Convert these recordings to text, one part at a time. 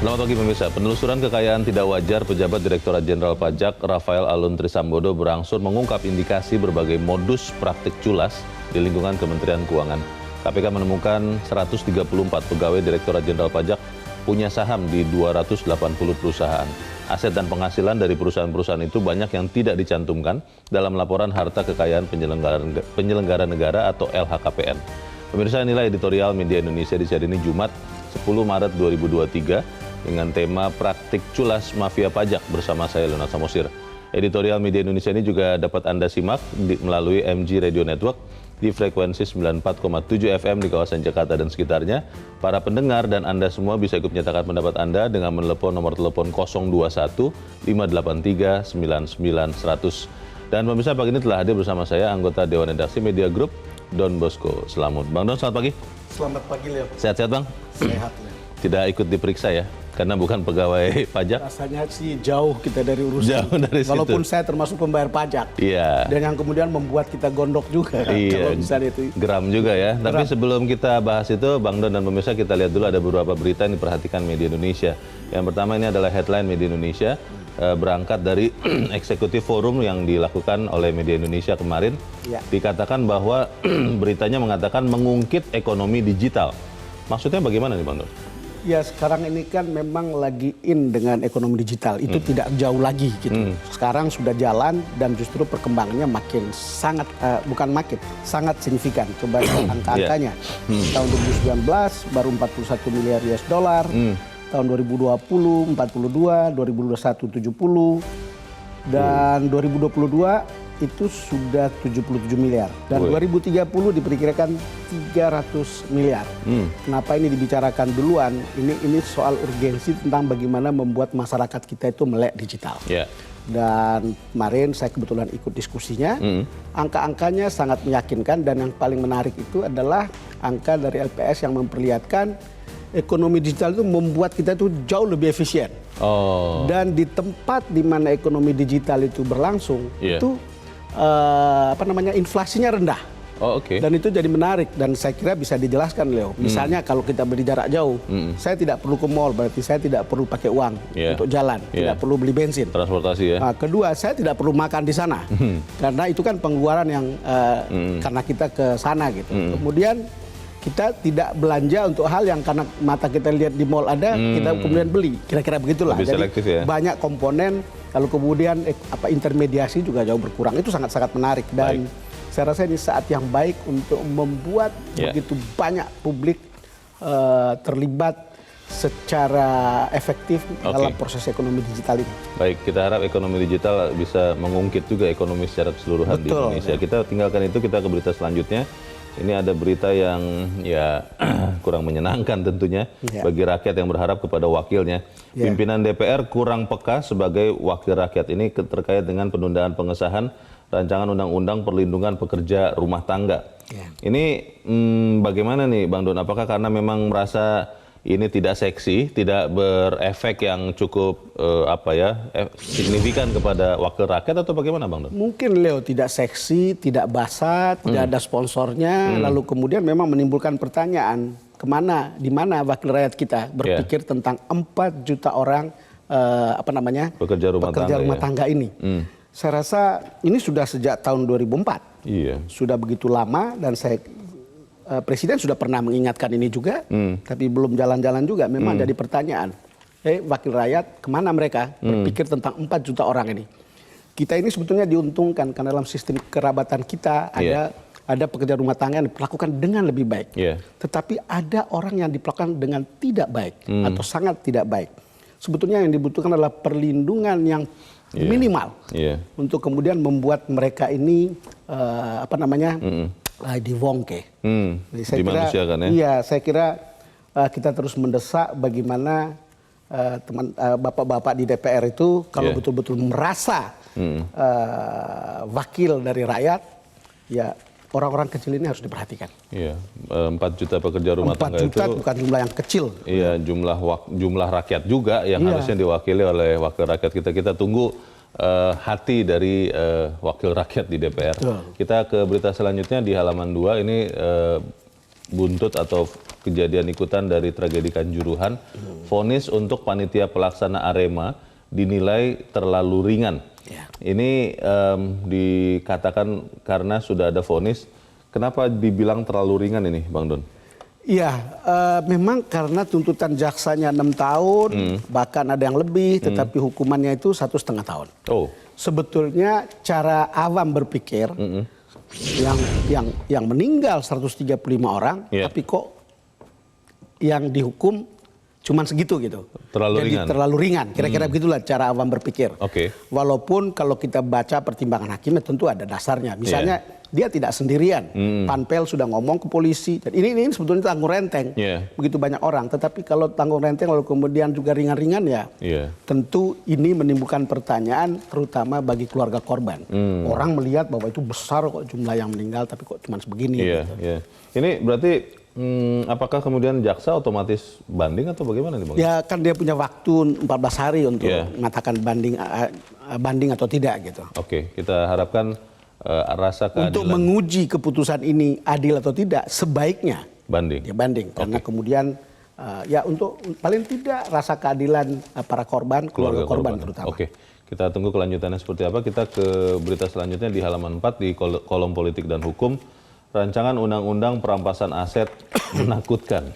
Selamat pagi pemirsa. Penelusuran kekayaan tidak wajar pejabat Direktorat Jenderal Pajak Rafael Alun Trisambodo berangsur mengungkap indikasi berbagai modus praktik culas di lingkungan Kementerian Keuangan. KPK menemukan 134 pegawai Direktorat Jenderal Pajak punya saham di 280 perusahaan. Aset dan penghasilan dari perusahaan-perusahaan itu banyak yang tidak dicantumkan dalam laporan harta kekayaan penyelenggara negara atau LHKPN. Pemirsa, inilah editorial Media Indonesia di hari ini Jumat 10 Maret 2023 dengan tema Praktik Culas Mafia Pajak bersama saya Leonard Samosir. Editorial Media Indonesia ini juga dapat Anda simak melalui MG Radio Network di frekuensi 94,7 FM di kawasan Jakarta dan sekitarnya. Para pendengar dan Anda semua bisa ikut menyatakan pendapat Anda dengan menelepon nomor telepon 021 583 99 100. Dan pemirsa, pagi ini telah hadir bersama saya anggota Dewan Redaksi Media Group, Don Bosco Slamet. Bang Don, selamat pagi. Selamat pagi, Leo. Sehat-sehat, Bang? Sehat, Leo. Tidak ikut diperiksa ya? Karena bukan pegawai pajak? Rasanya sih jauh kita dari urusan. Jauh dari situ. Walaupun saya termasuk pembayar pajak. Iya. Dan yang kemudian membuat kita gondok juga. Iya. Kalau misalnya itu. Geram juga ya. Geram. Tapi sebelum kita bahas itu, Bang Don dan pemirsa, kita lihat dulu ada beberapa berita yang diperhatikan Media Indonesia. Yang pertama ini adalah headline Media Indonesia. Berangkat dari eksekutif forum yang dilakukan oleh Media Indonesia kemarin. Ya. Dikatakan bahwa beritanya mengatakan mengungkit ekonomi digital. Maksudnya bagaimana nih Bang Don? Ya, sekarang ini kan memang lagi in dengan ekonomi digital. Itu tidak jauh lagi gitu. Sekarang sudah jalan dan justru perkembangannya makin sangat, sangat signifikan. Coba angka-angkanya. Tahun 2019 baru 41 miliar US dollar. Tahun 2020 42, 2021 70. Dan 2022 itu sudah 77 miliar. Dan 2030 diperkirakan 300 miliar. Kenapa ini dibicarakan duluan? Ini soal urgensi tentang bagaimana membuat masyarakat kita itu melek digital. Yeah. Dan kemarin saya kebetulan ikut diskusinya. Angka-angkanya sangat meyakinkan dan yang paling menarik itu adalah angka dari LPS yang memperlihatkan ekonomi digital itu membuat kita itu jauh lebih efisien. Dan di tempat di mana ekonomi digital itu berlangsung, itu inflasinya rendah. Dan itu jadi menarik dan saya kira bisa dijelaskan, Leo. Misalnya kalau kita beli jarak jauh, saya tidak perlu ke mall, berarti saya tidak perlu pakai uang untuk jalan, tidak perlu beli bensin. Transportasi ya. Kedua, saya tidak perlu makan di sana, karena itu kan pengeluaran yang karena kita ke sana gitu. Kemudian kita tidak belanja untuk hal yang karena mata kita lihat di mall ada, kita kemudian beli. Kira-kira begitulah. Lebih selektif ya. Banyak komponen. Lalu kemudian intermediasi juga jauh berkurang. Itu sangat-sangat menarik dan saya rasa ini saat yang baik untuk membuat begitu banyak publik terlibat secara efektif dalam proses ekonomi digital ini. Baik, kita harap ekonomi digital bisa mengungkit juga ekonomi secara keseluruhan di Indonesia. Kita tinggalkan itu, kita ke berita selanjutnya. Ini ada berita yang ya kurang menyenangkan tentunya bagi rakyat yang berharap kepada wakilnya. Pimpinan DPR kurang peka sebagai wakil rakyat. Ini terkait dengan penundaan pengesahan rancangan undang-undang perlindungan pekerja rumah tangga. Ini bagaimana nih Bang Don? Apakah karena memang merasa ini tidak seksi, tidak berefek yang cukup signifikan kepada wakil rakyat atau bagaimana Bang Don? Mungkin Leo tidak seksi, tidak basah, tidak ada sponsornya, lalu kemudian memang menimbulkan pertanyaan di mana wakil rakyat kita berpikir tentang 4 juta orang pekerja rumah tangga ini. Saya rasa ini sudah sejak tahun 2004, sudah begitu lama dan Presiden sudah pernah mengingatkan ini juga, tapi belum jalan-jalan juga. Memang jadi pertanyaan, wakil rakyat kemana mereka berpikir tentang 4 juta orang ini. Kita ini sebetulnya diuntungkan karena dalam sistem kerabatan kita ada pekerja rumah tangga yang diperlakukan dengan lebih baik. Tetapi ada orang yang diperlakukan dengan tidak baik atau sangat tidak baik. Sebetulnya yang dibutuhkan adalah perlindungan yang minimal untuk kemudian membuat mereka ini diwongke. Dimanusiakan ya? Iya, saya kira kita terus mendesak bagaimana bapak-bapak di DPR itu kalau betul-betul merasa wakil dari rakyat, ya orang-orang kecil ini harus diperhatikan. 4 juta pekerja rumah tangga itu 4 juta bukan jumlah yang kecil. Iya, jumlah rakyat juga yang harusnya diwakili oleh wakil rakyat kita. Kita tunggu hati dari wakil rakyat di DPR. Kita ke berita selanjutnya di halaman 2 ini buntut atau kejadian ikutan dari tragedi Kanjuruhan, vonis untuk panitia pelaksana Arema dinilai terlalu ringan. Ya. Ini dikatakan karena sudah ada vonis, kenapa dibilang terlalu ringan ini, Bang Don? Iya, memang karena tuntutan jaksanya 6 tahun, bahkan ada yang lebih, tetapi hukumannya itu 1,5 tahun. Oh, Sebetulnya cara awam berpikir, yang meninggal 135 orang, Yeah. tapi kok yang dihukum cuman segitu gitu. Terlalu Jadi ringan. terlalu ringan. Kira-kira begitulah cara awam berpikir. Oke. Walaupun kalau kita baca pertimbangan hakimnya tentu ada dasarnya. Misalnya dia tidak sendirian. Panpel sudah ngomong ke polisi. Dan ini sebetulnya tanggung renteng. Yeah. Begitu banyak orang. Tetapi kalau tanggung renteng lalu kemudian juga ringan-ringan ya. Iya. Tentu ini menimbulkan pertanyaan terutama bagi keluarga korban. Orang melihat bahwa itu besar kok jumlah yang meninggal tapi kok cuma sebegini. Iya, Gitu. iya. Ini berarti apakah kemudian jaksa otomatis banding atau bagaimana nih, Bang? Ya kan dia punya waktu 14 hari untuk Iya. mengatakan banding atau tidak gitu. Oke, kita harapkan rasa keadilan Untuk menguji keputusan ini adil atau tidak sebaiknya banding. dia banding karena kemudian ya untuk paling tidak rasa keadilan para korban, keluarga korban terutama. Oke, kita tunggu kelanjutannya seperti apa. Kita ke berita selanjutnya di halaman 4 di kolom politik dan hukum. Rancangan undang-undang perampasan aset menakutkan.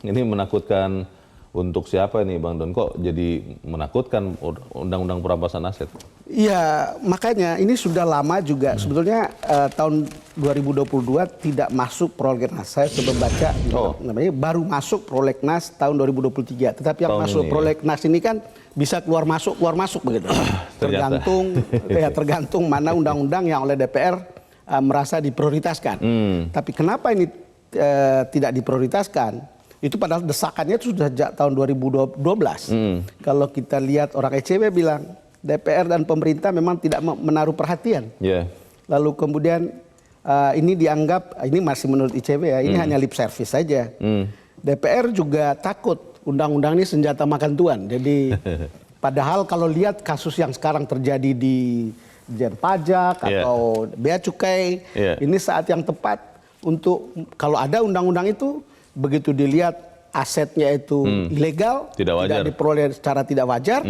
Ini menakutkan untuk siapa ini, Bang Don? Kok jadi menakutkan undang-undang perampasan aset? Iya, makanya ini sudah lama juga. Sebetulnya tahun 2022 tidak masuk prolegnas. Saya coba baca, namanya baru masuk prolegnas tahun 2023. Tetapi yang Tahun masuk ini, prolegnas ini kan bisa keluar masuk begitu. Tergantung mana undang-undang yang oleh DPR merasa diprioritaskan. Tapi kenapa ini tidak diprioritaskan? Itu padahal desakannya itu sudah sejak tahun 2012. Kalau kita lihat orang ECW bilang DPR dan pemerintah memang tidak menaruh perhatian. Yeah. Lalu kemudian ini dianggap, ini masih menurut ICW ya, ini hanya lip service saja. DPR juga takut undang-undang ini senjata makan tuan. Jadi padahal kalau lihat kasus yang sekarang terjadi di Dijen Pajak atau Bea Cukai, ini saat yang tepat untuk kalau ada undang-undang itu begitu dilihat asetnya itu ilegal, tidak diperoleh secara tidak wajar,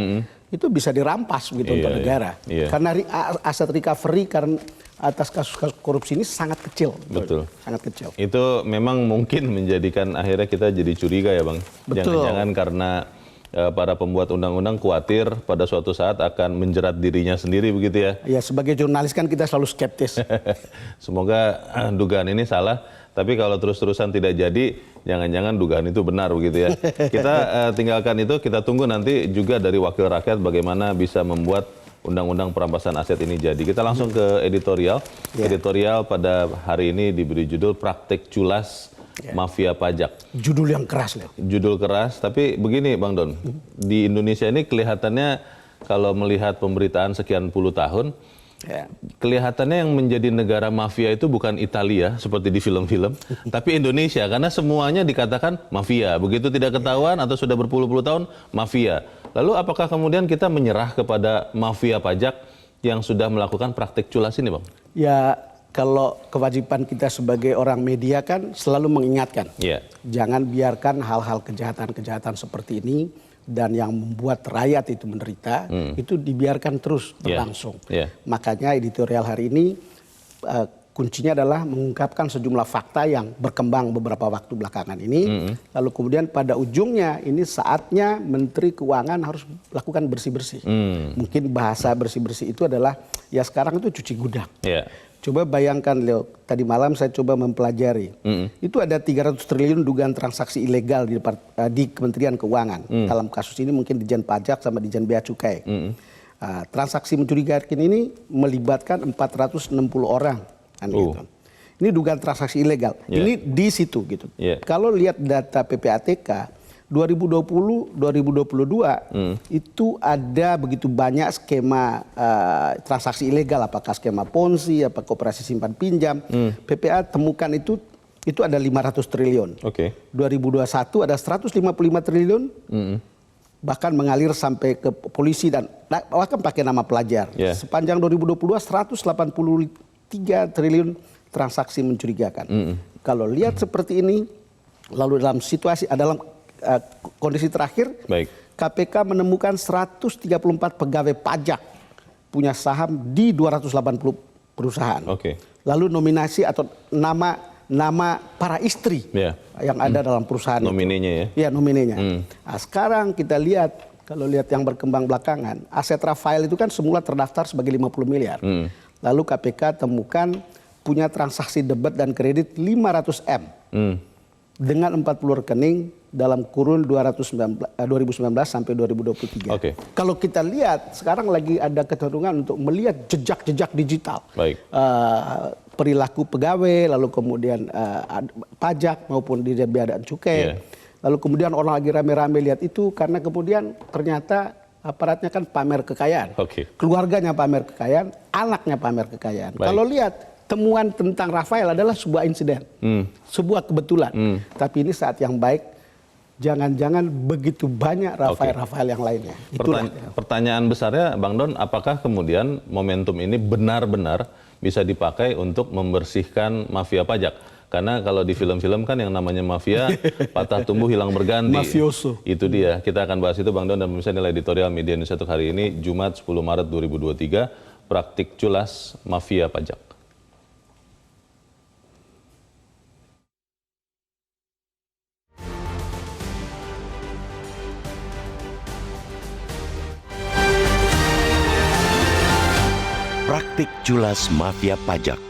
itu bisa dirampas begitu untuk negara. Karena aset recovery karena atas kasus-kasus korupsi ini sangat kecil. Betul. Sangat kecil. Itu memang mungkin menjadikan akhirnya kita jadi curiga ya, Bang. Betul. Jangan-jangan karena para pembuat undang-undang khawatir pada suatu saat akan menjerat dirinya sendiri begitu ya. Ya sebagai jurnalis kan kita selalu skeptis. Semoga dugaan ini salah, tapi kalau terus-terusan tidak jadi, jangan-jangan dugaan itu benar begitu ya. Kita tinggalkan itu, kita tunggu nanti juga dari wakil rakyat bagaimana bisa membuat undang-undang perampasan aset ini jadi. Kita langsung ke editorial. Editorial pada hari ini diberi judul Praktek Culas Mafia Pajak. Judul yang keras loh. Judul keras, tapi begini Bang Don, di Indonesia ini kelihatannya kalau melihat pemberitaan sekian puluh tahun, kelihatannya yang menjadi negara mafia itu bukan Italia seperti di film-film, tapi Indonesia karena semuanya dikatakan mafia. Begitu tidak ketahuan atau sudah berpuluh-puluh tahun, mafia. Lalu apakah kemudian kita menyerah kepada mafia pajak yang sudah melakukan praktik culas ini, Bang? Ya, kalau kewajiban kita sebagai orang media kan selalu mengingatkan. Jangan biarkan hal-hal kejahatan-kejahatan seperti ini dan yang membuat rakyat itu menderita, itu dibiarkan terus berlangsung. Makanya editorial hari ini kuncinya adalah mengungkapkan sejumlah fakta yang berkembang beberapa waktu belakangan ini. Lalu kemudian pada ujungnya ini saatnya Menteri Keuangan harus lakukan bersih-bersih. Mungkin bahasa bersih-bersih itu adalah ya sekarang itu cuci gudang. Coba bayangkan Leo, tadi malam saya coba mempelajari. Itu ada 300 triliun dugaan transaksi ilegal di Kementerian Keuangan. Dalam kasus ini mungkin Dijen Pajak sama Dijen Bea Cukai. Transaksi mencurigakan ini melibatkan 460 orang. Gitu. Ini dugaan transaksi ilegal. Ini di situ gitu. Kalau lihat data PPATK 2020-2022 itu ada begitu banyak skema transaksi ilegal, apakah skema ponzi, apa koperasi simpan pinjam. PPA temukan itu ada 500 triliun. 2021 ada 155 triliun. Bahkan mengalir sampai ke polisi dan bahkan pakai nama pelajar. Sepanjang 2022 183 triliun transaksi mencurigakan. Kalau lihat seperti ini Lalu dalam kondisi terakhir, Baik. KPK menemukan 134 pegawai pajak punya saham di 280 perusahaan. Oke. Lalu nominasi atau nama para istri yang ada dalam perusahaan Nomininya itu. Ya, nomininya. Nah, sekarang kita lihat, kalau lihat yang berkembang belakangan, aset Rafael itu kan semula terdaftar sebagai 50 miliar. Lalu KPK temukan punya transaksi debit dan kredit 500 M. Dengan 40 rekening dalam kurun 2019 sampai 2023. Oke. Kalau kita lihat sekarang lagi ada kecenderungan untuk melihat jejak-jejak digital. Baik. Perilaku pegawai, lalu kemudian pajak maupun di bea dan cukai. Lalu kemudian orang lagi rame-rame lihat itu karena kemudian ternyata aparatnya kan pamer kekayaan. Keluarganya pamer kekayaan, anaknya pamer kekayaan. Baik. Kalau lihat temuan tentang Rafael adalah sebuah insiden, sebuah kebetulan. Tapi ini saat yang baik, jangan-jangan begitu banyak Rafael yang lainnya. Pertanyaan besarnya, Bang Don, apakah kemudian momentum ini benar-benar bisa dipakai untuk membersihkan mafia pajak? Karena kalau di film-film kan yang namanya mafia patah tumbuh hilang berganti. Mafioso. Itu dia. Kita akan bahas itu, Bang Don, dan pemirsa nilai editorial Media Indonesia untuk hari ini, Jumat 10 Maret 2023, praktik culas mafia pajak. Praktik culas mafia pajak.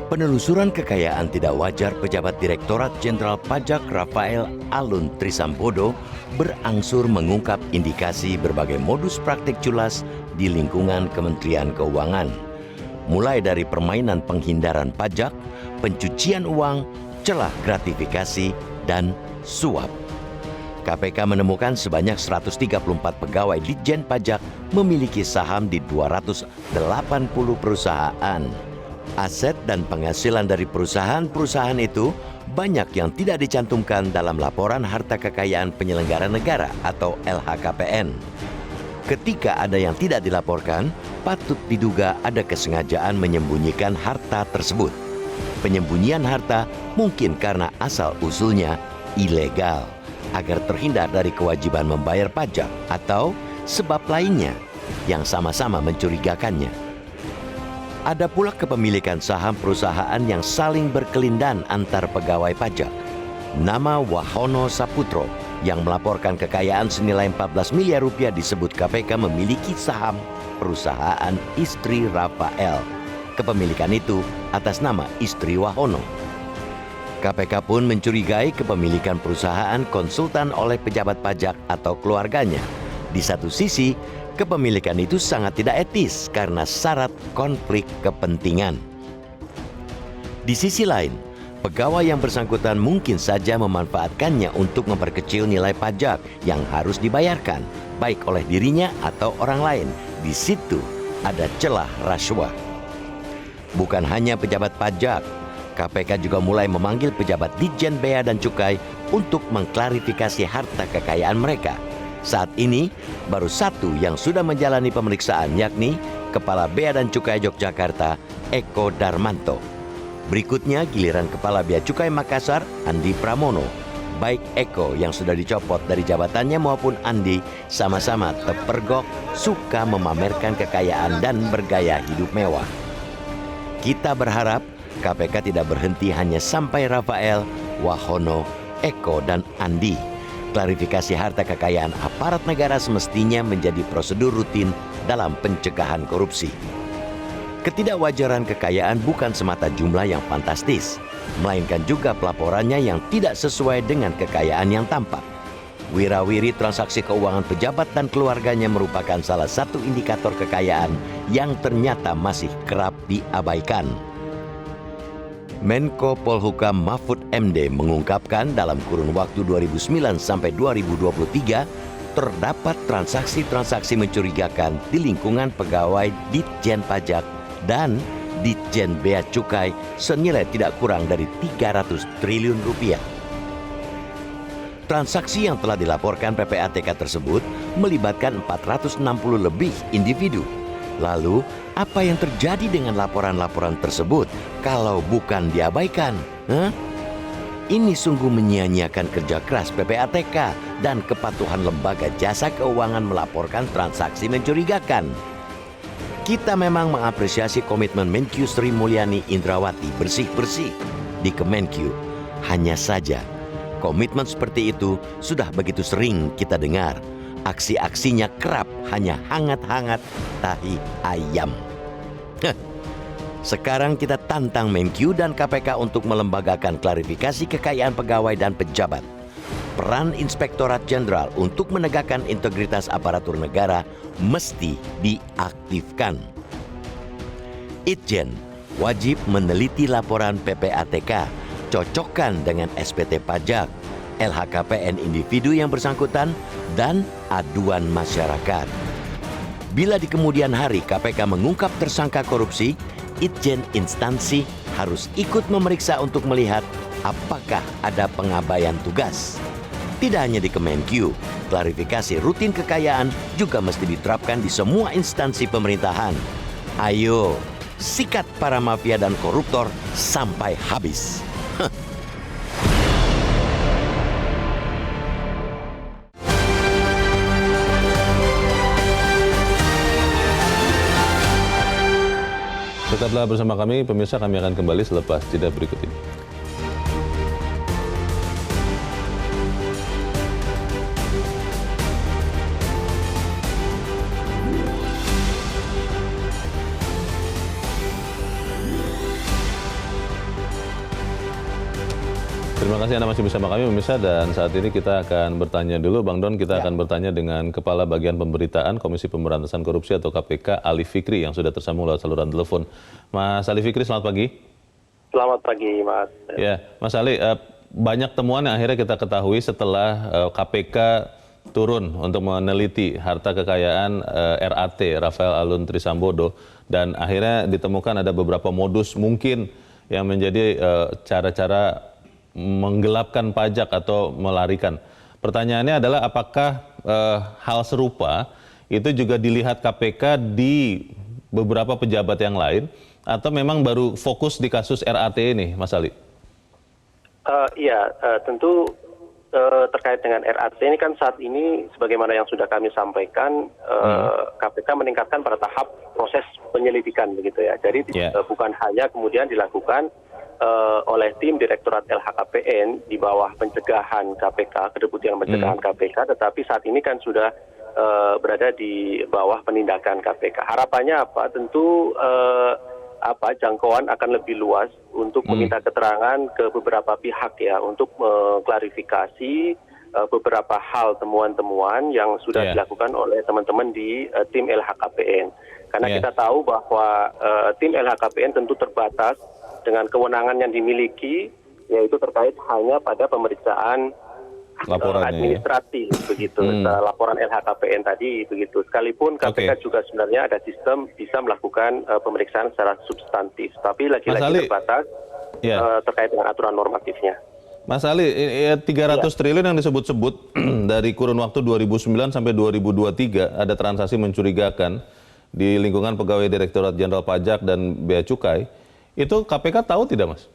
Penelusuran kekayaan tidak wajar pejabat Direktorat Jenderal Pajak Rafael Alun Trisambodo berangsur mengungkap indikasi berbagai modus praktik culas di lingkungan Kementerian Keuangan. Mulai dari permainan penghindaran pajak, pencucian uang, celah gratifikasi, dan suap. KPK menemukan sebanyak 134 pegawai Ditjen Pajak memiliki saham di 280 perusahaan. Aset dan penghasilan dari perusahaan-perusahaan itu banyak yang tidak dicantumkan dalam laporan harta kekayaan penyelenggara negara atau LHKPN. Ketika ada yang tidak dilaporkan, patut diduga ada kesengajaan menyembunyikan harta tersebut. Penyembunyian harta mungkin karena asal-usulnya ilegal, agar terhindar dari kewajiban membayar pajak atau sebab lainnya yang sama-sama mencurigakannya. Ada pula kepemilikan saham perusahaan yang saling berkelindan antar pegawai pajak. Nama Wahono Saputro yang melaporkan kekayaan senilai 14 miliar rupiah disebut KPK memiliki saham perusahaan istri Rafael. Kepemilikan itu atas nama istri Wahono. KPK pun mencurigai kepemilikan perusahaan konsultan oleh pejabat pajak atau keluarganya. Di satu sisi, kepemilikan itu sangat tidak etis karena syarat konflik kepentingan. Di sisi lain, pegawai yang bersangkutan mungkin saja memanfaatkannya untuk memperkecil nilai pajak yang harus dibayarkan, baik oleh dirinya atau orang lain. Di situ ada celah rasuah. Bukan hanya pejabat pajak, KPK juga mulai memanggil pejabat Ditjen Bea dan Cukai untuk mengklarifikasi harta kekayaan mereka. Saat ini, baru satu yang sudah menjalani pemeriksaan, yakni Kepala Bea dan Cukai Yogyakarta, Eko Darmanto. Berikutnya giliran Kepala Bea Cukai Makassar, Andi Pramono. Baik Eko yang sudah dicopot dari jabatannya maupun Andi sama-sama terpergok suka memamerkan kekayaan dan bergaya hidup mewah. Kita berharap KPK tidak berhenti hanya sampai Rafael, Wahono, Eko, dan Andi. Klarifikasi harta kekayaan aparat negara semestinya menjadi prosedur rutin dalam pencegahan korupsi. Ketidakwajaran kekayaan bukan semata jumlah yang fantastis, melainkan juga pelaporannya yang tidak sesuai dengan kekayaan yang tampak. Wirawiri transaksi keuangan pejabat dan keluarganya merupakan salah satu indikator kekayaan yang ternyata masih kerap diabaikan. Menko Polhukam Mahfud MD mengungkapkan dalam kurun waktu 2009 sampai 2023 terdapat transaksi-transaksi mencurigakan di lingkungan pegawai Ditjen Pajak dan Ditjen Bea Cukai senilai tidak kurang dari 300 triliun rupiah. Transaksi yang telah dilaporkan PPATK tersebut melibatkan 460 lebih individu. Lalu, apa yang terjadi dengan laporan-laporan tersebut kalau bukan diabaikan? Ini sungguh menyia-nyiakan kerja keras PPATK dan kepatuhan lembaga jasa keuangan melaporkan transaksi mencurigakan. Kita memang mengapresiasi komitmen Menkyu Sri Mulyani Indrawati bersih-bersih di Kemenkyu. Hanya saja, komitmen seperti itu sudah begitu sering kita dengar. Aksi-aksinya kerap hanya hangat-hangat tahi ayam. Sekarang kita tantang Menkyu dan KPK untuk melembagakan klarifikasi kekayaan pegawai dan pejabat. Peran Inspektorat Jenderal untuk menegakkan integritas aparatur negara mesti diaktifkan. Itjen wajib meneliti laporan PPATK, cocokkan dengan SPT pajak, LHKPN individu yang bersangkutan, dan aduan masyarakat. Bila di kemudian hari KPK mengungkap tersangka korupsi, Itjen instansi harus ikut memeriksa untuk melihat apakah ada pengabaian tugas. Tidak hanya di Kemenkyu, klarifikasi rutin kekayaan juga mesti diterapkan di semua instansi pemerintahan. Ayo, sikat para mafia dan koruptor sampai habis. Tetaplah bersama kami, pemirsa, kami akan kembali selepas jeda berikut ini. Terima kasih Anda masih bersama kami pemirsa, dan saat ini kita akan bertanya dulu, Bang Don, kita akan bertanya dengan Kepala Bagian Pemberitaan Komisi Pemberantasan Korupsi atau KPK, Ali Fikri, yang sudah tersambung lewat saluran telepon. Mas Ali Fikri, selamat pagi. Selamat pagi, Mas. Ya, Mas Ali, banyak temuan yang akhirnya kita ketahui setelah KPK turun untuk meneliti harta kekayaan RAT, Rafael Alun Trisambodo, dan akhirnya ditemukan ada beberapa modus mungkin yang menjadi cara-cara menggelapkan pajak atau melarikan. Pertanyaannya adalah apakah hal serupa itu juga dilihat KPK di beberapa pejabat yang lain atau memang baru fokus di kasus RAT ini, Mas Ali? Iya, tentu terkait dengan RAT ini kan saat ini sebagaimana yang sudah kami sampaikan, KPK meningkatkan pada tahap proses penyelidikan begitu ya. Jadi bukan hanya kemudian dilakukan oleh tim Direktorat LHKPN di bawah pencegahan KPK, Kedeputian Pencegahan KPK, tetapi saat ini kan sudah berada di bawah penindakan KPK. Harapannya apa? Tentu jangkauan akan lebih luas untuk meminta keterangan ke beberapa pihak ya, untuk mengklarifikasi beberapa hal temuan-temuan yang sudah dilakukan oleh teman-teman di tim LHKPN. Karena kita tahu bahwa tim LHKPN tentu terbatas dengan kewenangan yang dimiliki, yaitu terkait hanya pada pemeriksaan administratif begitu, laporan LHKPN tadi begitu. Sekalipun KPK juga sebenarnya ada sistem bisa melakukan pemeriksaan secara substantif, tapi lagi-lagi terbatas terkait dengan aturan normatifnya. Mas Ali, 300 triliun yang disebut-sebut dari kurun waktu 2009 sampai 2023 ada transaksi mencurigakan di lingkungan pegawai Direktorat Jenderal Pajak dan Bea Cukai. Itu KPK tahu tidak, Mas?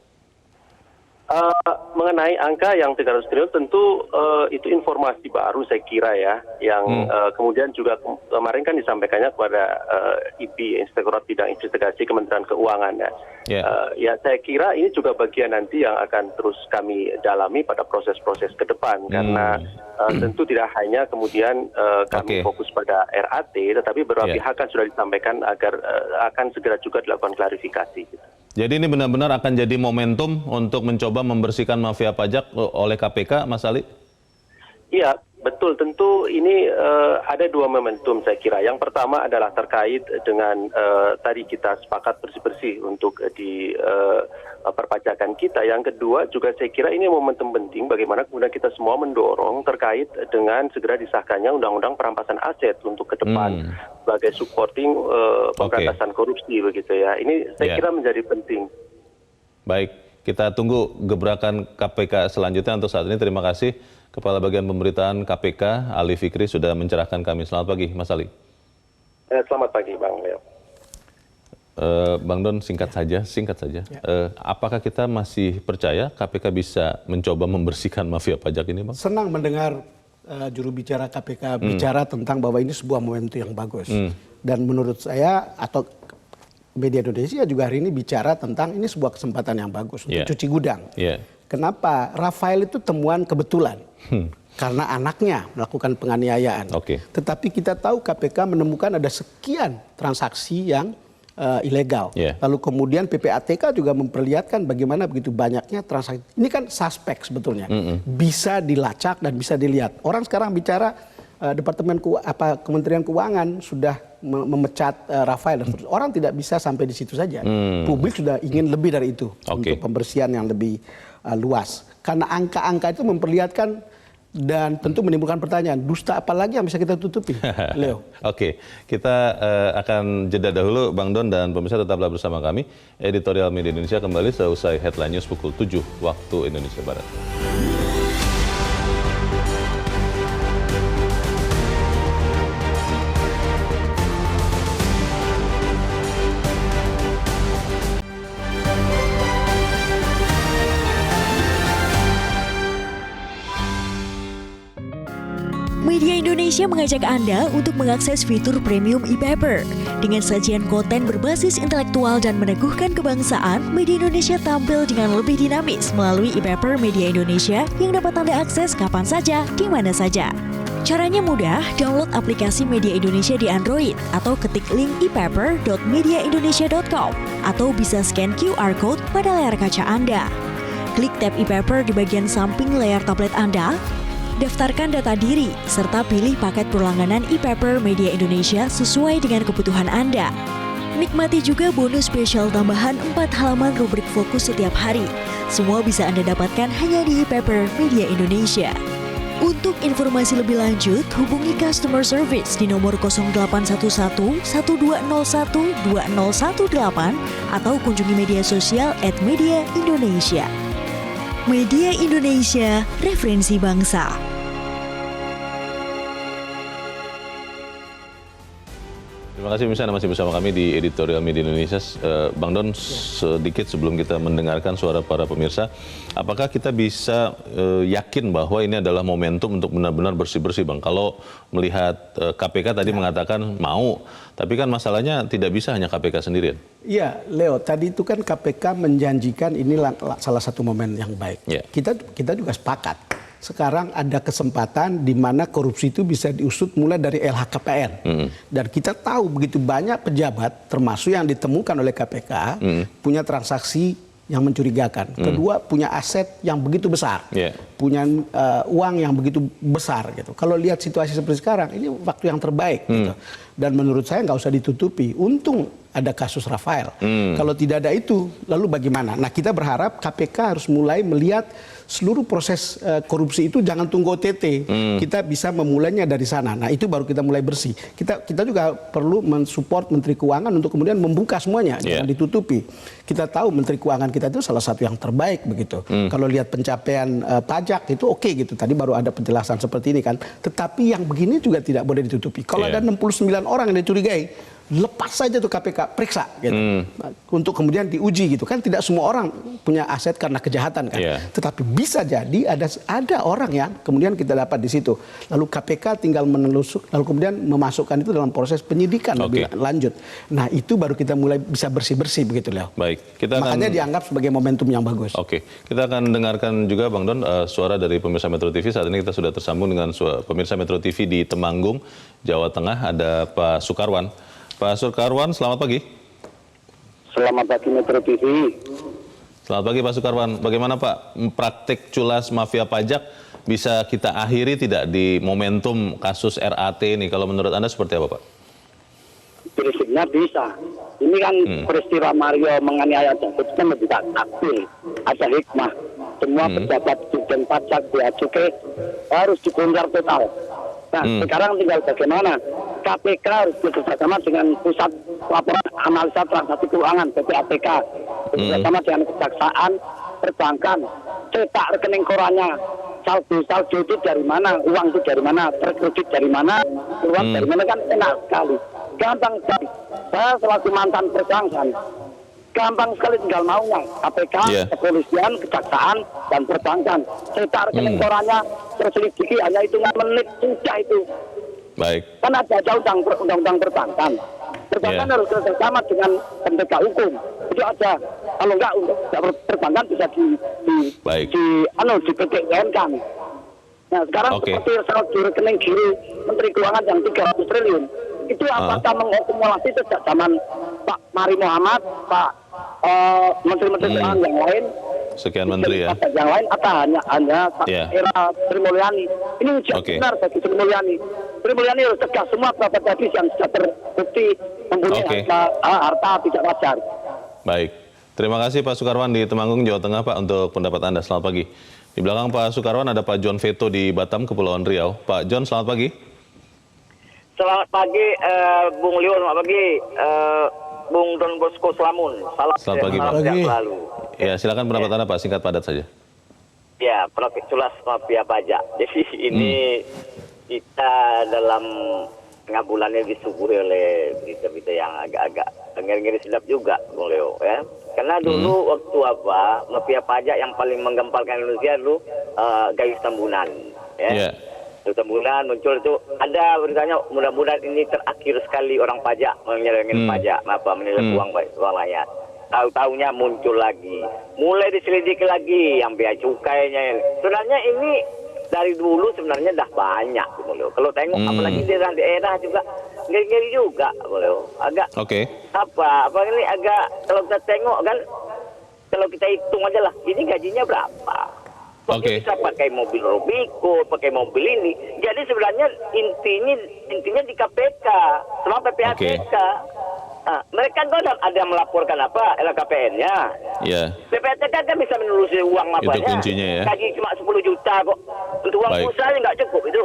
Mengenai angka yang 300 triliun tentu itu informasi baru saya kira ya, yang kemudian juga kemarin kan disampaikannya kepada IP, Inspektorat Bidang Investigasi Kementerian Keuangan ya. Ya saya kira ini juga bagian nanti yang akan terus kami dalami pada proses-proses ke depan, karena tentu tidak hanya kemudian kami fokus pada RAT, tetapi beberapa pihak kan sudah disampaikan agar akan segera juga dilakukan klarifikasi. Jadi ini benar-benar akan jadi momentum untuk mencoba membersihkan mafia pajak oleh KPK, Mas Ali? Iya, Betul, tentu ini ada dua momentum saya kira. Yang pertama adalah terkait dengan tadi kita sepakat bersih-bersih untuk di perpajakan kita. Yang kedua juga saya kira ini momentum penting bagaimana kemudian kita semua mendorong terkait dengan segera disahkannya Undang-Undang Perampasan Aset untuk ke depan sebagai supporting pemberantasan korupsi begitu ya. Ini saya kira menjadi penting. Baik, kita tunggu gebrakan KPK selanjutnya. Untuk saat ini terima kasih Kepala Bagian Pemberitaan KPK, Ali Fikri, sudah mencerahkan kami. Selamat pagi, Mas Ali. Selamat pagi, Bang Leo. Bang Don, singkat saja. Apakah kita masih percaya KPK bisa mencoba membersihkan mafia pajak ini, Bang? Senang mendengar juru bicara KPK bicara tentang bahwa ini sebuah momentum yang bagus. Dan menurut saya, atau media Indonesia juga hari ini bicara tentang ini sebuah kesempatan yang bagus untuk cuci gudang. Kenapa? Rafael itu temuan kebetulan. Karena anaknya melakukan penganiayaan. Tetapi kita tahu KPK menemukan ada sekian transaksi yang ilegal. Lalu kemudian PPATK juga memperlihatkan bagaimana begitu banyaknya transaksi. Ini kan suspek sebetulnya. Bisa dilacak dan bisa dilihat. Orang sekarang bicara Kementerian Keuangan sudah memecat Rafael. Orang tidak bisa sampai di situ saja. Publik sudah ingin lebih dari itu untuk pembersihan yang lebih luas. Karena angka-angka itu memperlihatkan dan tentu menimbulkan pertanyaan, dusta apa lagi yang bisa kita tutupi, Leo? Kita akan jeda dahulu, Bang Don dan pemirsa tetaplah bersama kami. Editorial Media Indonesia kembali seusai Headline News pukul 7 waktu Indonesia Barat. Media Indonesia mengajak Anda untuk mengakses fitur premium e-paper. Dengan sajian konten berbasis intelektual dan meneguhkan kebangsaan, Media Indonesia tampil dengan lebih dinamis melalui e-paper Media Indonesia yang dapat Anda akses kapan saja, di mana saja. Caranya mudah, download aplikasi Media Indonesia di Android atau ketik link e-paper.mediaindonesia.com atau bisa scan QR Code pada layar kaca Anda. Klik tab e-paper di bagian samping layar tablet Anda, daftarkan data diri, serta pilih paket berlangganan e-paper Media Indonesia sesuai dengan kebutuhan Anda. Nikmati juga bonus spesial tambahan 4 halaman rubrik fokus setiap hari. Semua bisa Anda dapatkan hanya di e-paper Media Indonesia. Untuk informasi lebih lanjut, hubungi customer service di nomor 0811 1201 2018 atau kunjungi media sosial @mediaindonesia. Media Indonesia, referensi bangsa. Terima kasih pemirsa, masih bersama kami di Editorial Media Indonesia. Bang Don, sedikit sebelum kita mendengarkan suara para pemirsa, apakah kita bisa yakin bahwa ini adalah momentum untuk benar-benar bersih-bersih, Bang? Kalau melihat KPK tadi mengatakan mau, tapi kan masalahnya tidak bisa hanya KPK sendirian. Iya, Leo, tadi itu kan KPK menjanjikan ini salah satu momen yang baik. Kita juga sepakat. Sekarang ada kesempatan di mana korupsi itu bisa diusut mulai dari LHKPN. Dan kita tahu begitu banyak pejabat, termasuk yang ditemukan oleh KPK, punya transaksi yang mencurigakan. Kedua, punya aset yang begitu besar. Punya uang yang begitu besar. Gitu. Kalau lihat situasi seperti sekarang, ini waktu yang terbaik. Gitu. Dan menurut saya nggak usah ditutupi. Untung ada kasus Rafael. Kalau tidak ada itu, lalu bagaimana? Nah, kita berharap KPK harus mulai melihat seluruh proses korupsi itu jangan tunggu OTT. Kita bisa memulainya dari sana. Nah, itu baru kita mulai bersih. Kita juga perlu mensupport Menteri Keuangan untuk kemudian membuka semuanya, jangan ditutupi. Kita tahu Menteri Keuangan kita itu salah satu yang terbaik begitu. Kalau lihat pencapaian pajak itu oke gitu. Tadi baru ada penjelasan seperti ini kan. Tetapi yang begini juga tidak boleh ditutupi. Kalau ada 69 orang yang dicurigai, lepas saja tuh KPK, periksa gitu. Untuk kemudian diuji gitu kan. Tidak semua orang punya aset karena kejahatan kan. Tetapi bisa jadi ada orang yang kemudian kita dapat di situ. Lalu KPK tinggal menelusuk, lalu kemudian memasukkan itu dalam proses penyidikan lebih lanjut. Nah, itu baru kita mulai bisa bersih-bersih begitu, Leo. Baik, makanya dianggap sebagai momentum yang bagus. Kita akan dengarkan juga, Bang Don, suara dari pemirsa Metro TV. Saat ini kita sudah tersambung dengan pemirsa Metro TV di Temanggung, Jawa Tengah. Ada Pak Sukarwan. Pak Sukarwan, selamat pagi. Selamat pagi Metro TV. Selamat pagi Pak Sukarwan. Bagaimana Pak praktik culas mafia pajak bisa kita akhiri tidak di momentum kasus RAT ini? Kalau menurut Anda seperti apa, Pak? Prinsipnya bisa. Ini kan peristiwa Mario menganiaya David kan tidak adil, ada hikmah. Semua pejabat Dirjen Pajak, Bea Cukai harus dibongkar total. Nah, sekarang tinggal bagaimana KPK harus bekerjasama dengan Pusat Laporan Analisa Transaksi Keuangan (PPATK), bekerjasama dengan Kejaksaan, perbankan, cetak rekening korannya, saldo itu dari mana, uang itu dari mana, terkredit dari mana, uang dari mana, kan enak sekali. Gampang sekali. Saya selaku mantan perbankan, gampang sekali tinggal maunya. KPK, kepolisian, kejaksaan, dan perbankan. Cetak rekening korannya, terselidiki hanya hitungan menit, sudah itu. Baik. Kan ada undang-undang perbankan. Perbankan harus bersama dengan penegak hukum. Itu aja. Kalau enggak, untuk perbankan bisa di PTN kan. Nah, sekarang seperti saldo rekening giro Menteri Keuangan yang 300 triliun. Itu apakah mengakumulasi sejak zaman Pak Mari Muhammad, Pak Menteri-Menteri Keuangan yang lain, sekian menteri ya, yang lain, atau hanya era Sri Mulyani? Ini ujian benar bagi Sri Mulyani. Sri Mulyani harus tegas semua pejabat tadi yang sudah terbukti mempunyai harta tidak wajar. Baik, terima kasih Pak Sukarwan di Temanggung, Jawa Tengah, Pak, untuk pendapat Anda. Selamat pagi. Di belakang Pak Sukarwan ada Pak John Veto di Batam, Kepulauan Riau. Pak John, selamat pagi. Selamat pagi, Bung Leo. Selamat pagi, Bung Don Bosco Slamun. Selamat pagi, Pak. Lalu. Ya, silakan pendapat Anda, Pak. Singkat padat saja. Ya, praktik culas mafia pajak. Jadi ini kita dalam tengah bulan ini disuguhi oleh berita-berita yang agak-agak ngeri-ngeri sedap juga, Bung Leo. Ya. Karena dulu waktu mafia pajak yang paling menggemparkan Indonesia dulu Gayus Tambunan. Ya. Tambunan muncul itu, ada beritanya mudah-mudahan ini terakhir sekali orang pajak menyelenggarkan pajak, menilai uang rakyat. Tahu-tahunya muncul lagi, mulai diselidiki lagi yang bea cukainya. Sebenarnya ini dari dulu sebenarnya dah banyak, kalau tengok apalagi daerah juga ngeri-ngeri juga, agak apa ini agak, kalau kita tengok kan, kalau kita hitung aja lah, ini gajinya berapa? Bisa pakai mobil Robico, pakai mobil ini. Jadi sebenarnya intinya di KPK sama PPATK. Nah, mereka kan ada melaporkan LKPN-nya. PPATK kan bisa menelusuri uang Itu kuncinya ya. Gaji cuma 10 juta kok. Untuk uang usaha nggak cukup itu.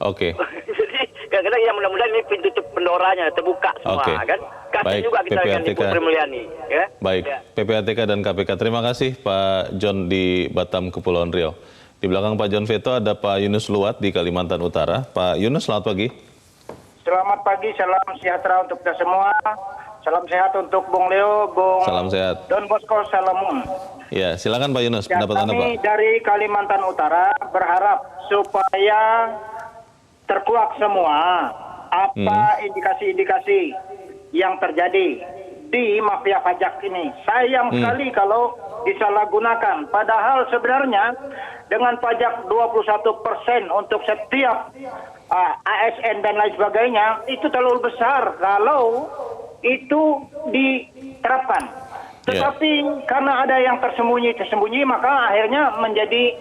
Jadi kadang-kadang ya mudah-mudahan ini pintu pendoranya terbuka semua kan. Kasih juga kita dengan Ibu Sri Mulyani. Ya? Baik, PPATK dan KPK. Terima kasih Pak John di Batam, Kepulauan Riau. Di belakang Pak John Veto ada Pak Yunus Luat di Kalimantan Utara. Pak Yunus, selamat pagi. Selamat pagi, salam sejahtera untuk kita semua. Salam sehat untuk Bung Leo, Bung Salam sehat. Don Bosco Salamun. Ya, silakan Pak Yunus, pendapat Anda, Pak. Kami dari Kalimantan Utara berharap supaya terkuak semua apa indikasi-indikasi yang terjadi di mafia pajak ini. Sayang sekali kalau disalahgunakan. Padahal sebenarnya dengan pajak 21% untuk setiap ASN dan lain sebagainya, itu terlalu besar kalau itu diterapkan. Tetapi karena ada yang tersembunyi, maka akhirnya menjadi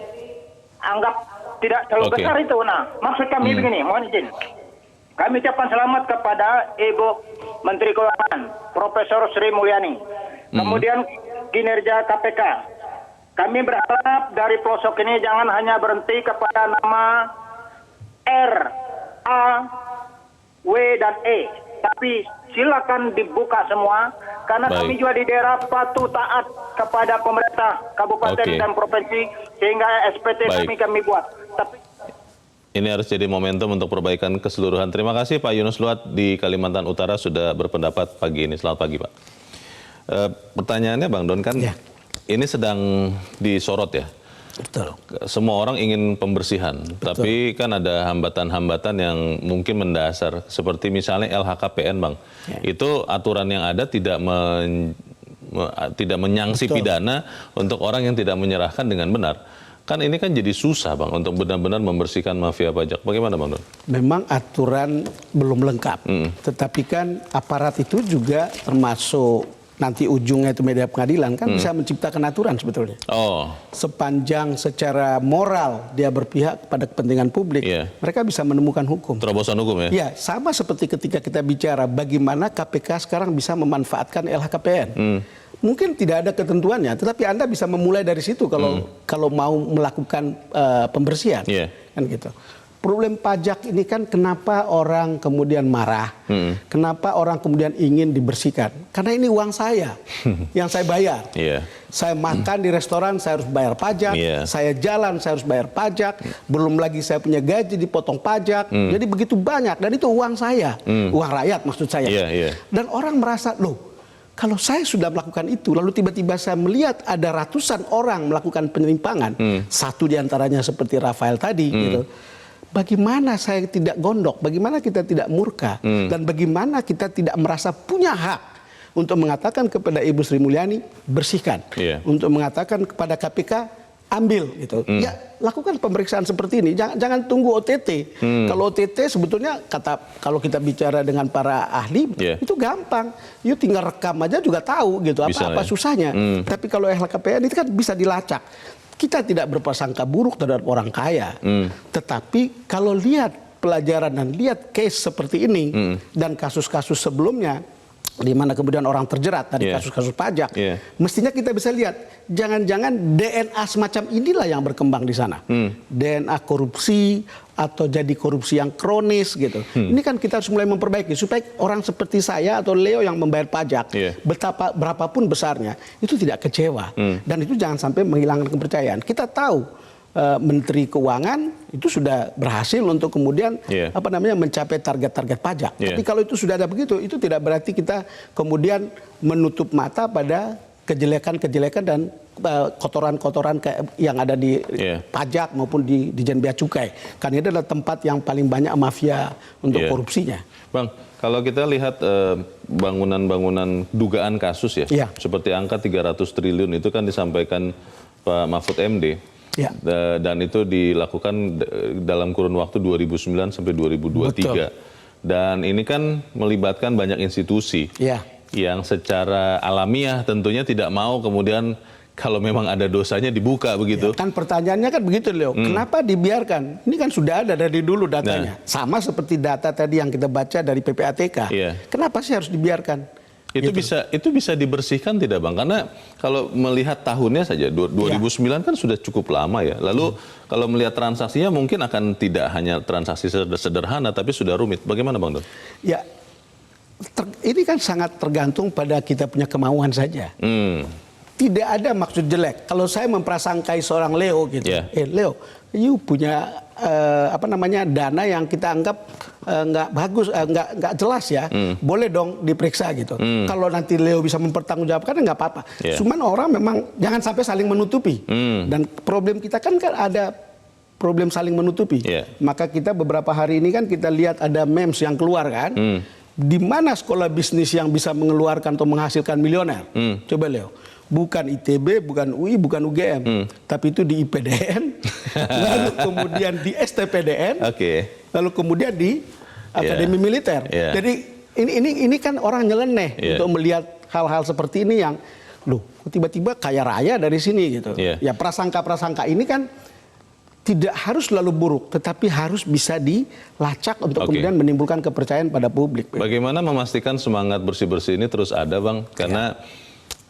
anggap tidak terlalu besar itu. Nah, maksud kami begini, mohon izin. Kami ucapkan selamat kepada Ibu Menteri Keuangan, Profesor Sri Mulyani. Kemudian kinerja KPK. Kami berharap dari pelosok ini jangan hanya berhenti kepada nama R, A, W, dan E. Tapi silakan dibuka semua. Karena kami juga di daerah patuh taat kepada pemerintah kabupaten dan provinsi. Sehingga SPT kami buat. Tapi ini harus jadi momentum untuk perbaikan keseluruhan. Terima kasih Pak Yunus Luat di Kalimantan Utara sudah berpendapat pagi ini. Selamat pagi Pak. Pertanyaannya Bang Don kan ini sedang disorot ya. Betul. Semua orang ingin pembersihan, tapi kan ada hambatan-hambatan yang mungkin mendasar. Seperti misalnya LHKPN Bang. Itu aturan yang ada tidak menyangsi pidana untuk orang yang tidak menyerahkan dengan benar. Kan ini kan jadi susah Bang untuk benar-benar membersihkan mafia pajak. Bagaimana Bang Don? Memang aturan belum lengkap, tetapi kan aparat itu juga termasuk nanti ujungnya itu media pengadilan kan bisa menciptakan aturan sebetulnya. Oh, Sepanjang secara moral dia berpihak pada kepentingan publik, mereka bisa menemukan hukum. terobosan hukum ya? Ya, sama seperti ketika kita bicara bagaimana KPK sekarang bisa memanfaatkan LHKPN. Mungkin tidak ada ketentuannya, tetapi Anda bisa memulai dari situ kalau mau melakukan pembersihan. Kan gitu. Problem pajak ini kan kenapa orang kemudian marah, kenapa orang kemudian ingin dibersihkan? Karena ini uang saya yang saya bayar. Saya makan di restoran, saya harus bayar pajak. Saya jalan, saya harus bayar pajak. Belum lagi saya punya gaji dipotong pajak. Jadi begitu banyak, dan itu uang saya, uang rakyat maksud saya. Dan orang merasa, loh, kalau saya sudah melakukan itu, lalu tiba-tiba saya melihat ada ratusan orang melakukan penyimpangan, satu diantaranya seperti Rafael tadi, gitu. Bagaimana saya tidak gondok, bagaimana kita tidak murka, dan bagaimana kita tidak merasa punya hak untuk mengatakan kepada Ibu Sri Mulyani, bersihkan, untuk mengatakan kepada KPK, ambil gitu. Ya, lakukan pemeriksaan seperti ini. Jangan tunggu OTT. Kalau OTT sebetulnya kalau kita bicara dengan para ahli itu gampang. You tinggal rekam aja juga tahu gitu apa susahnya. Tapi kalau LHKPN itu kan bisa dilacak. Kita tidak berprasangka buruk terhadap orang kaya. Tetapi kalau lihat pelajaran dan lihat case seperti ini dan kasus-kasus sebelumnya di mana kemudian orang terjerat dari kasus-kasus pajak, mestinya kita bisa lihat jangan-jangan DNA semacam inilah yang berkembang di sana, DNA korupsi atau jadi korupsi yang kronis gitu. Ini kan kita harus mulai memperbaiki supaya orang seperti saya atau Leo yang membayar pajak, berapapun besarnya, itu tidak kecewa, dan itu jangan sampai menghilangkan kepercayaan. Kita tahu Menteri Keuangan itu sudah berhasil untuk kemudian mencapai target-target pajak. Tapi kalau itu sudah ada begitu, itu tidak berarti kita kemudian menutup mata pada kejelekan-kejelekan dan kotoran-kotoran yang ada di pajak maupun di Dijen Bea Cukai. Karena ini adalah tempat yang paling banyak mafia untuk korupsinya. Bang, kalau kita lihat bangunan-bangunan dugaan kasus seperti angka 300 triliun itu kan disampaikan Pak Mahfud MD. Dan itu dilakukan dalam kurun waktu 2009 sampai 2023. Betul. Dan ini kan melibatkan banyak institusi yang secara alamiah tentunya tidak mau kemudian kalau memang ada dosanya dibuka begitu. Kan pertanyaannya kan begitu, Leo. Kenapa dibiarkan? Ini kan sudah ada dari dulu datanya. Sama seperti data tadi yang kita baca dari PPATK. Kenapa sih harus dibiarkan? Itu bisa dibersihkan tidak, Bang? Karena kalau melihat tahunnya saja 2009 kan sudah cukup lama ya. Lalu kalau melihat transaksinya mungkin akan tidak hanya transaksi sederhana tapi sudah rumit. Bagaimana, Bang Don? Ya, ini kan sangat tergantung pada kita punya kemauan saja. Tidak ada maksud jelek. Kalau saya memprasangkai seorang Leo gitu, Leo, you punya dana yang kita anggap nggak bagus, nggak jelas ya, boleh dong diperiksa gitu. Kalau nanti Leo bisa mempertanggungjawabkan nggak apa-apa. Cuman orang memang jangan sampai saling menutupi. Dan problem kita kan ada problem saling menutupi. Maka kita beberapa hari ini kan kita lihat ada memes yang keluar kan, di mana sekolah bisnis yang bisa mengeluarkan atau menghasilkan miliuner. Coba Leo. Bukan ITB, bukan UI, bukan UGM, tapi itu di IPDN, lalu kemudian di STPDN, lalu kemudian di Akademi Militer. Jadi ini kan orang nyeleneh untuk melihat hal-hal seperti ini yang, loh, tiba-tiba kaya raya dari sini gitu. Ya prasangka-prasangka ini kan tidak harus selalu buruk, tetapi harus bisa dilacak untuk kemudian menimbulkan kepercayaan pada publik. Bagaimana memastikan semangat bersih-bersih ini terus ada, Bang? Karena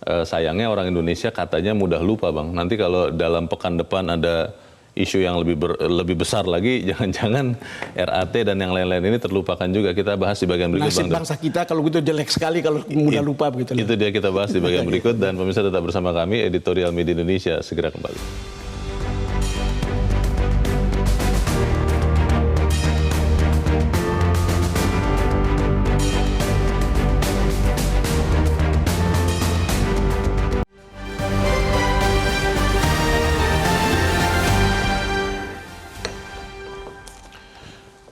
sayangnya orang Indonesia katanya mudah lupa, Bang. Nanti kalau dalam pekan depan ada isu yang lebih besar lagi, jangan-jangan RAT dan yang lain-lain ini terlupakan juga. Kita bahas di bagian berikut, Bang. Nasib bangsa kita kalau gitu jelek sekali kalau mudah lupa begitu. Itu dia, kita bahas di bagian berikut, dan pemirsa tetap bersama kami, Editorial Media Indonesia segera kembali.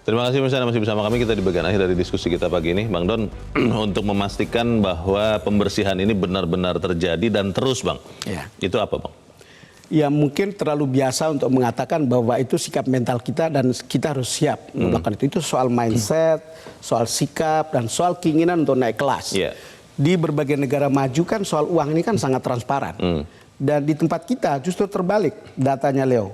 Terima kasih pemirsa, masih bersama kami. Kita di bagian akhir dari diskusi kita pagi ini, Bang Don, untuk memastikan bahwa pembersihan ini benar-benar terjadi dan terus, Bang. Itu apa, Bang? Ya mungkin terlalu biasa untuk mengatakan bahwa itu sikap mental kita dan kita harus siap melakukan itu. Itu soal mindset, soal sikap, dan soal keinginan untuk naik kelas. di berbagai negara maju kan soal uang ini kan sangat transparan. Dan di tempat kita justru terbalik datanya, Leo.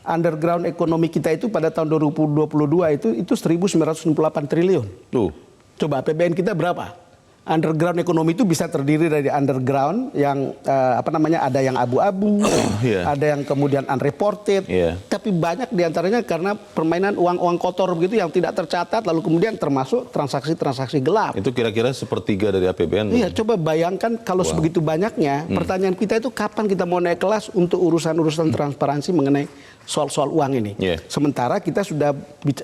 Underground ekonomi kita itu pada tahun 2022 itu 1.998 triliun. Coba APBN kita berapa? Underground ekonomi itu bisa terdiri dari underground yang ada yang abu-abu, ada yang kemudian unreported, tapi banyak diantaranya karena permainan uang-uang kotor begitu yang tidak tercatat, lalu kemudian termasuk transaksi-transaksi gelap. Itu kira-kira 1/3 dari APBN. Iya, coba bayangkan kalau sebegitu banyaknya. Pertanyaan kita itu kapan kita mau naik kelas untuk urusan-urusan transparansi mengenai soal-soal uang ini. Sementara kita sudah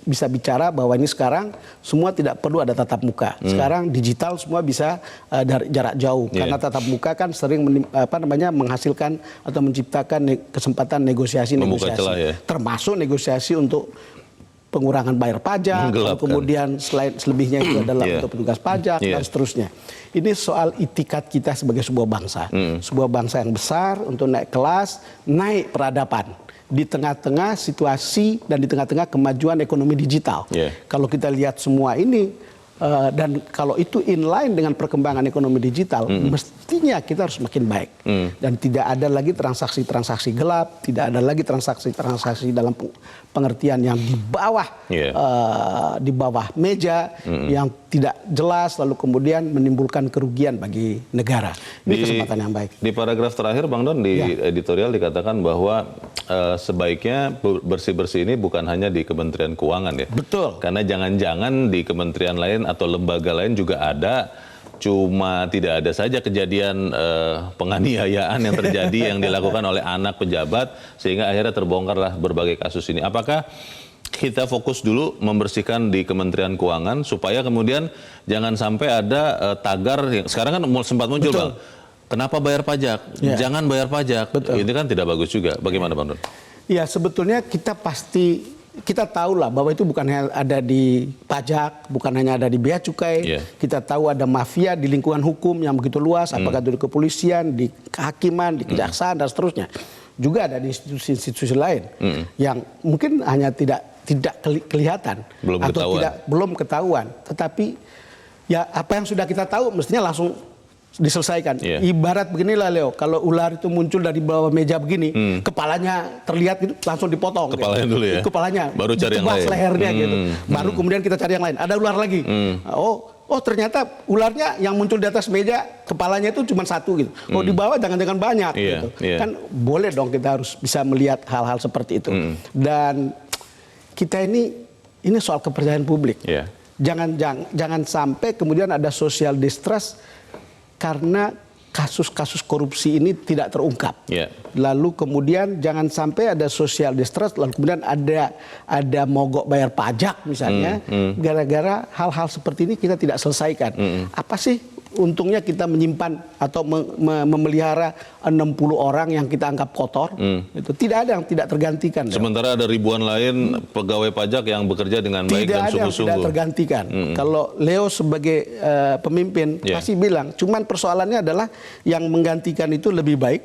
bisa bicara bahwa ini sekarang semua tidak perlu ada tatap muka. Sekarang digital semua bisa dari jarak jauh. Karena tatap muka kan sering menghasilkan atau menciptakan kesempatan negosiasi. Termasuk negosiasi untuk pengurangan bayar pajak, kemudian selebihnya itu adalah untuk petugas pajak dan seterusnya. Ini soal itikat kita sebagai sebuah bangsa. Sebuah bangsa yang besar untuk naik kelas, naik peradaban. Di tengah-tengah situasi dan di tengah-tengah kemajuan ekonomi digital. Kalau kita lihat semua ini dan kalau itu inline dengan perkembangan ekonomi digital, mestinya kita harus makin baik. Dan tidak ada lagi transaksi-transaksi gelap, tidak ada lagi transaksi-transaksi dalam pengertian yang di bawah meja, yang tidak jelas lalu kemudian menimbulkan kerugian bagi negara. Ini kesempatan yang baik. Di paragraf terakhir Bang Don di editorial dikatakan bahwa sebaiknya bersih-bersih ini bukan hanya di Kementerian Keuangan ya. Betul. Karena jangan-jangan di kementerian lain atau lembaga lain juga ada, cuma tidak ada saja kejadian penganiayaan yang terjadi yang dilakukan oleh anak pejabat sehingga akhirnya terbongkarlah berbagai kasus ini. Apakah kita fokus dulu membersihkan di Kementerian Keuangan supaya kemudian jangan sampai ada tagar yang sekarang kan sempat muncul, Bang. Kenapa bayar pajak? Jangan bayar pajak. Ini kan tidak bagus juga. Bagaimana, Bang Don? Ya, sebetulnya kita tahu lah bahwa itu bukan hanya ada di pajak, bukan hanya ada di bea cukai. Kita tahu ada mafia di lingkungan hukum yang begitu luas, apakah itu di kepolisian, di kehakiman, di kejaksaan dan seterusnya. Juga ada di institusi-institusi lain yang mungkin hanya tidak kelihatan atau belum ketahuan. Tetapi ya apa yang sudah kita tahu mestinya langsung diselesaikan. Ibarat beginilah, Leo, kalau ular itu muncul dari bawah meja begini, kepalanya terlihat gitu, langsung dipotong. Kepalanya dulu ya? Kepalanya. Baru cari yang lain. Lehernya gitu. Baru kemudian kita cari yang lain. Ada ular lagi. Oh ternyata ularnya yang muncul di atas meja, kepalanya itu cuma satu gitu. Oh di bawah jangan-jangan banyak gitu. Kan boleh dong kita harus bisa melihat hal-hal seperti itu. Dan kita ini soal kepercayaan publik. Jangan sampai kemudian ada social distrust karena kasus-kasus korupsi ini tidak terungkap. Lalu kemudian jangan sampai ada social distrust, lalu kemudian ada mogok bayar pajak misalnya, gara-gara hal-hal seperti ini kita tidak selesaikan. Apa sih untungnya kita menyimpan atau memelihara 60 orang yang kita anggap kotor? Itu tidak ada yang tidak tergantikan. Sementara ada ribuan lain pegawai pajak yang bekerja dengan baik dan sungguh-sungguh. Tidak ada yang tidak tergantikan. Kalau Leo sebagai pemimpin pasti bilang, cuman persoalannya adalah yang menggantikan itu lebih baik,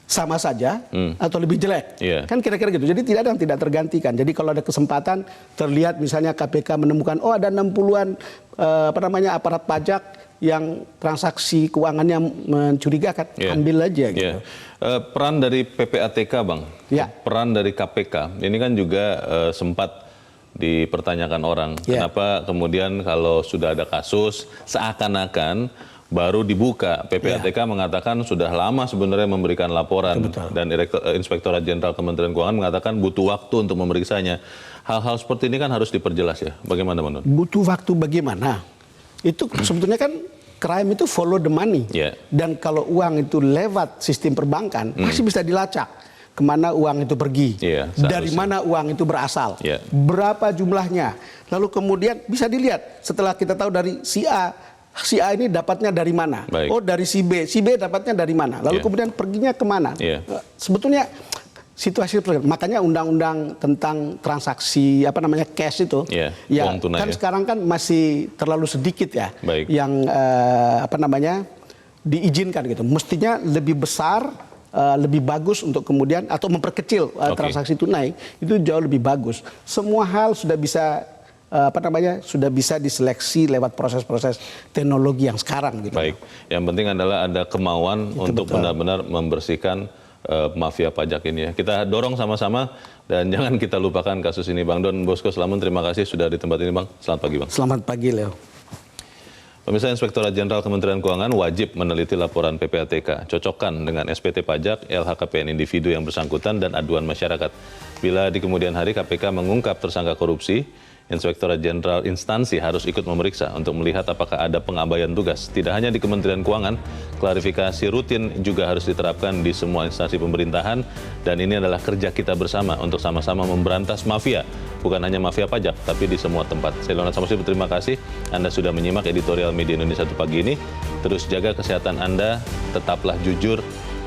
sama saja, atau lebih jelek. Kan kira-kira gitu. Jadi tidak ada yang tidak tergantikan. Jadi kalau ada kesempatan terlihat misalnya KPK menemukan ada 60-an aparat pajak yang transaksi keuangannya mencurigakan, ambil aja gitu. Peran dari PPATK, Bang. Peran dari KPK. Ini kan juga sempat dipertanyakan orang. Kenapa kemudian kalau sudah ada kasus seakan-akan baru dibuka. PPATK mengatakan sudah lama sebenarnya memberikan laporan. Dan Inspektorat Jenderal Kementerian Keuangan mengatakan butuh waktu untuk memeriksanya. Hal-hal seperti ini kan harus diperjelas ya. Bagaimana, Bang Don? Butuh waktu bagaimana? Itu sebetulnya kan crime itu follow the money. Dan kalau uang itu lewat sistem perbankan, pasti bisa dilacak kemana uang itu pergi, dari mana uang itu berasal, berapa jumlahnya. Lalu kemudian bisa dilihat setelah kita tahu dari si A ini dapatnya dari mana? Oh dari si B dapatnya dari mana? Lalu kemudian perginya kemana? Sebetulnya situasi makanya undang-undang tentang transaksi cash itu, ya kan sekarang kan masih terlalu sedikit ya, yang diizinkan gitu. Mestinya lebih besar, lebih bagus untuk kemudian atau memperkecil transaksi tunai itu jauh lebih bagus. Semua hal sudah bisa sudah bisa diseleksi lewat proses-proses teknologi yang sekarang gitu. Baik, yang penting adalah ada kemauan untuk benar-benar membersihkan mafia pajak ini ya. Kita dorong sama-sama dan jangan kita lupakan kasus ini. Bang Don Bosco Slamet, terima kasih sudah di tempat ini Bang. Selamat pagi Bang. Selamat pagi Leo. Pemirsa, Inspektorat Jenderal Kementerian Keuangan wajib meneliti laporan PPATK, cocokkan dengan SPT pajak, LHKPN individu yang bersangkutan, dan aduan masyarakat. Bila di kemudian hari KPK mengungkap tersangka korupsi, Inspektorat Jenderal instansi harus ikut memeriksa untuk melihat apakah ada pengabaian tugas. Tidak hanya di Kementerian Keuangan, klarifikasi rutin juga harus diterapkan di semua instansi pemerintahan, dan ini adalah kerja kita bersama untuk sama-sama memberantas mafia. Bukan hanya mafia pajak, tapi di semua tempat. Saya Leonard Samosir, berterima kasih Anda sudah menyimak editorial Media Indonesia pagi ini. Terus jaga kesehatan Anda, tetaplah jujur.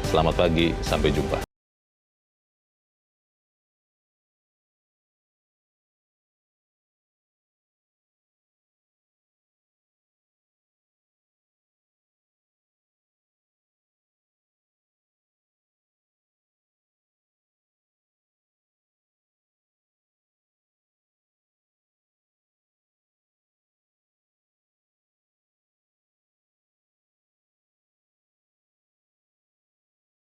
Selamat pagi, sampai jumpa.